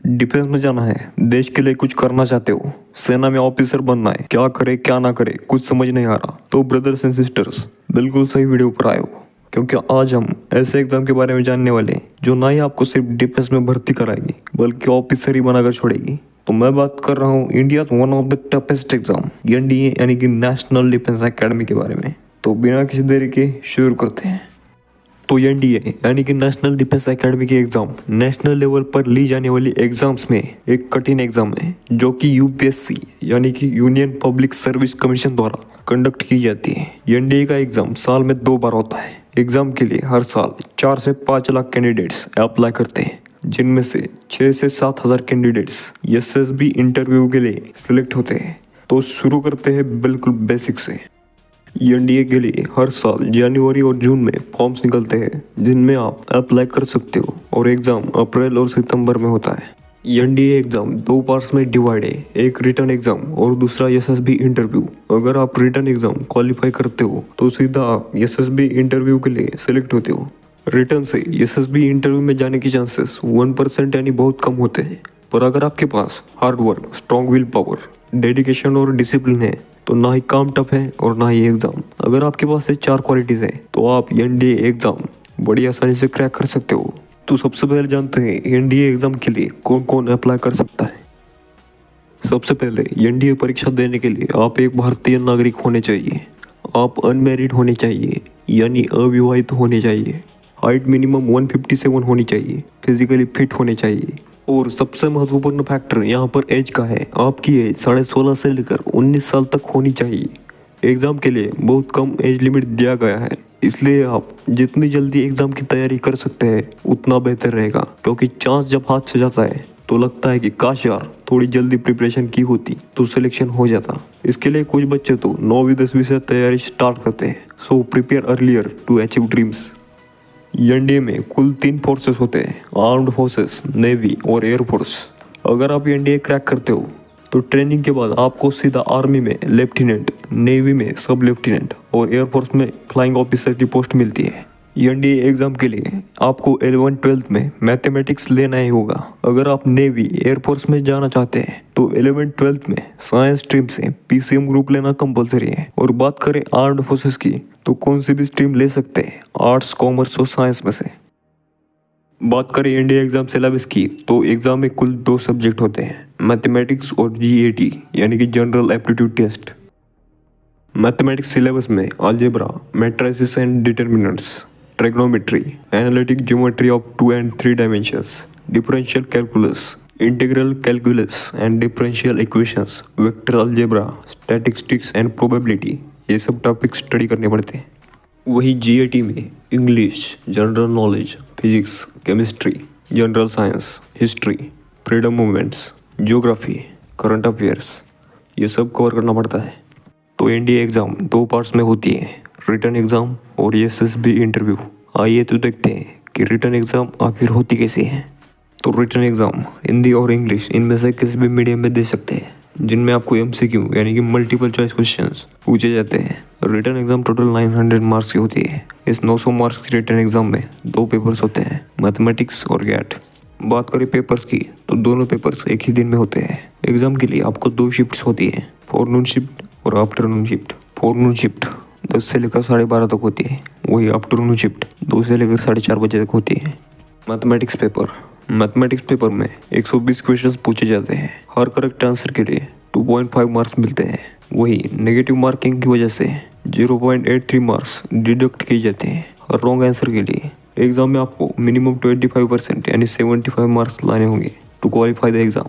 Defence में जाना है, देश के लिए कुछ करना चाहते हो, सेना में ऑफिसर बनना है, क्या करे क्या ना करे कुछ समझ नहीं आ रहा, तो ब्रदर्स एंड सिस्टर्स बिल्कुल सही वीडियो पर आए हो। क्योंकि आज हम ऐसे एग्जाम के बारे में जानने वाले हैं जो ना ही आपको सिर्फ डिफेंस में भर्ती कराएगी बल्कि ऑफिसर ही बनाकर छोड़ेगी। तो मैं बात कर रहा हूँ India one of the toughest exam NDA यानी कि नेशनल डिफेंस एकेडमी के बारे में। तो बिना किसी देरी के शुरू करते हैं। तो एनडीए यानी कि नेशनल डिफेंस एकेडमी की एग्जाम नेशनल लेवल पर ली जाने वाली एग्जाम्स में एक कठिन एग्जाम है जो कि यूपीएससी यानी कि यूनियन पब्लिक सर्विस कमीशन द्वारा कंडक्ट की जाती है। एनडीए का एग्जाम साल में 2 बार होता है। एग्जाम के लिए हर साल 4 से 5 लाख कैंडिडेट्स अप्लाई करते हैं, जिनमें से 6 से 7 हजार कैंडिडेट्स एसएसबी इंटरव्यू के लिए सिलेक्ट होते हैं। तो शुरू करते हैं बिल्कुल बेसिक से। एनडीए के लिए हर साल जनवरी और जून में फॉर्म्स निकलते हैं जिनमें आप अप्लाई कर सकते हो और एग्जाम अप्रैल और सितंबर में होता है। एनडीए एग्जाम 2 पार्ट्स में डिवाइड है, एक रिटन एग्जाम और दूसरा एसएसबी इंटरव्यू। अगर आप रिटन एग्जाम क्वालिफाई करते हो तो सीधा आप एसएसबी इंटरव्यू के लिए सिलेक्ट होते हो। रिटन से एसएसबी इंटरव्यू में जाने की चांसेस 1% यानी बहुत कम होते हैं। पर अगर आपके पास hard work, strong will power, dedication और डिसिप्लिन है तो ना ही काम टफ है और ना ही एग्जाम। अगर आपके पास ये 4 क्वालिटीज है तो आप एनडीए एग्जाम बड़ी आसानी से क्रैक कर सकते हो। तो सबसे पहले जानते हैं एनडीए एग्जाम के लिए कौन कौन अप्लाई कर सकता है। सबसे पहले एनडीए परीक्षा देने के लिए आप एक भारतीय नागरिक होने चाहिए, आप अनमैरिड होने चाहिए यानी अविवाहित होने चाहिए, हाइट मिनिमम 157 होनी चाहिए, फिजिकली फिट होने चाहिए और सबसे महत्वपूर्ण फैक्टर यहाँ पर एज का है। आपकी एज 16.5 से लेकर 19 साल तक होनी चाहिए। एग्जाम के लिए बहुत कम एज लिमिट दिया गया है, इसलिए आप जितनी जल्दी एग्जाम की तैयारी कर सकते हैं उतना बेहतर रहेगा। क्योंकि चांस जब हाथ से जाता है तो लगता है कि काश यार थोड़ी जल्दी प्रिपरेशन की होती तो सिलेक्शन हो जाता। इसके लिए कुछ बच्चे तो 9वीं 10वीं से तैयारी स्टार्ट करते हैं। So prepare earlier to achieve dreams. NDA में कुल 3 फोर्सेस होते हैं, आर्म्ड फोर्सेस, नेवी और एयरफोर्स। अगर आप एनडीए क्रैक करते हो तो ट्रेनिंग के बाद आपको सीधा आर्मी में लेफ्टिनेंट, नेवी में सब लेफ्टिनेंट और एयरफोर्स में फ्लाइंग ऑफिसर की पोस्ट मिलती है। एनडीए एग्जाम के लिए आपको 11th-12th में मैथमेटिक्स लेना ही होगा। अगर आप नेवी एयरफोर्स में जाना चाहते हैं तो 11th-12th में साइंस स्ट्रीम से पीसीएम ग्रुप लेना कंपलसरी है। और बात करें आर्म्ड फोर्सेस की तो कौन सी भी स्ट्रीम ले सकते हैं, आर्ट्स, कॉमर्स और साइंस में से। बात करें एनडीए एग्जाम सिलेबस की तो एग्जाम में कुल 2 सब्जेक्ट होते हैं, मैथमेटिक्स और जीएटी यानी कि general aptitude test. Mathematics syllabus में algebra, matrices and determinants, trigonometry, analytic geometry of 2 and 3 dimensions, differential calculus, integral calculus and differential equations, vector algebra, statistics and probability, ये सब टॉपिक स्टडी करने पड़ते हैं। वही जीएटी में English, general knowledge, physics, chemistry, general science, history, freedom movements, geography, current affairs, ये सब cover करना पड़ता है। तो एनडीए एग्जाम 2 पार्ट्स में होती है, रिटन एग्जाम और एसएसबी इंटरव्यू। आइए तो देखते हैं कि रिटन एग्जाम आखिर होती कैसे है। तो रिटन एग्जाम हिंदी और इंग्लिश इनमें से किसी भी मीडियम में दे सकते हैं, जिनमें आपको एमसीक्यू यानी कि मल्टीपल चॉइस क्वेश्चंस पूछे जाते हैं। रिटन एग्जाम टोटल 900 मार्क्स की होती है। इस 900 मार्क्स की रिटन एग्जाम में 2 पेपर्स होते हैं, मैथमेटिक्स और गैट। बात करें पेपर्स की तो दोनों पेपर्स एक ही दिन में होते हैं। एग्जाम के लिए आपको 2 शिफ्ट्स होती है, फॉरनून शिफ्ट और आफ्टरनून शिफ्ट। फॉरनून शिफ्ट 10 से लेकर 12:30 तक होती है, वही आफ्टरनून शिफ्ट 2 से लेकर 4:30 बजे तक होती है। मैथमेटिक्स पेपर में 120 क्वेश्चंस पूछे जाते हैं। हर करेक्ट आंसर के लिए 2.5 मार्क्स मिलते हैं। वही नेगेटिव मार्किंग की वजह से 0.83 मार्क्स डिडक्ट किए जाते हैं हर रॉन्ग आंसर के लिए। एग्जाम में आपको मिनिमम 25% यानी 75 मार्क्स लाने होंगे to qualify the exam.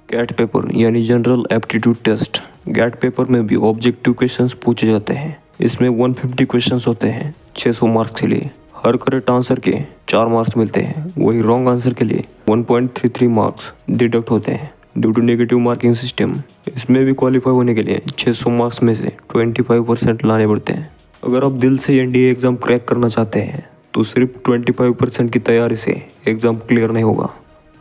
GAT paper यानी general aptitude test. GAT paper में भी ऑब्जेक्टिव क्वेश्चंस पूछे जाते हैं। इसमें 150 क्वेश्चंस होते हैं 600 मार्क्स के लिए। हर करेक्ट आंसर के 4 मार्क्स मिलते हैं, वही रॉन्ग आंसर के लिए 1.33 मार्क्स डिडक्ट होते हैं due to negative marking system. इसमें भी क्वालिफाई होने के लिए 600 मार्क्स में से 25% लाने पड़ते हैं। अगर आप दिल से एनडीए एग्जाम क्रैक करना चाहते हैं तो सिर्फ 25% की तैयारी से एग्जाम क्लियर नहीं होगा।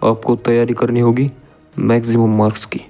आपको तैयारी करनी होगी मैक्सिमम मार्क्स की।